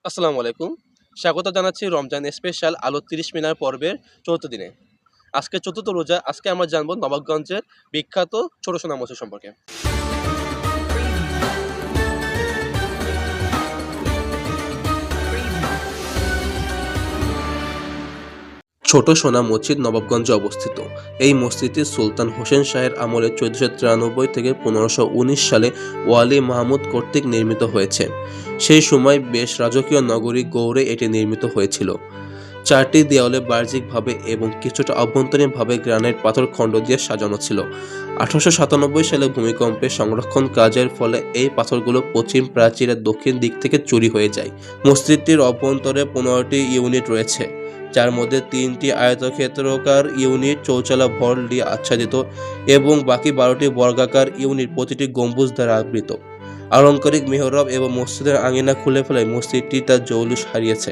আসসালামু আলাইকুম। স্বাগত জানাচ্ছি রমজান স্পেশাল আলো ৩০ মিনার পর্বের ৪র্থ দিনে। আজকে ৪র্থ রোজা। আজকে আমরা জানব নবাবগঞ্জের বিখ্যাত ছোট সোনা মসজিদ সম্পর্কে। ছোট সোনা মসজিদ নবাবগঞ্জে অবস্থিত। এই মসজিদটি সুলতান হোসেন শাহের আমলে ১৪৯৩ থেকে ১৫১৯ সালে ওয়ালি মাহমুদ কর্তৃক নির্মিত হয়েছে। সেই সময় বেশ রাজকীয় নগরী গৌড়ে এটি নির্মিত হয়েছিল। চারটি দেওয়ালে বাহ্যিকভাবে এবং কিছুটা অভ্যন্তরীণভাবে গ্রানাইট পাথর খণ্ড দিয়ে সাজানো ছিল। ১৮৯৭ সালে ভূমিকম্পে সংরক্ষণ কাজের ফলে এই পাথরগুলো পশ্চিম প্রাচীরের দক্ষিণ দিক থেকে চুরি হয়ে যায়। মসজিদটির অভ্যন্তরে ১৫টি ইউনিট রয়েছে, যার মধ্যে ৩টি আয়তক্ষেত্রাকার ইউনিট চৌচালা ভর দিয়ে আচ্ছাদিত এবং বাকি ১২টি বর্গাকার ইউনিট প্রতিটি গম্বুজ দ্বারা আবৃত। আলংকারিক মেহরাব এবং মসজিদের আঙিনা খুলে ফেলায় মসজিদটি তার জৌলুস হারিয়েছে।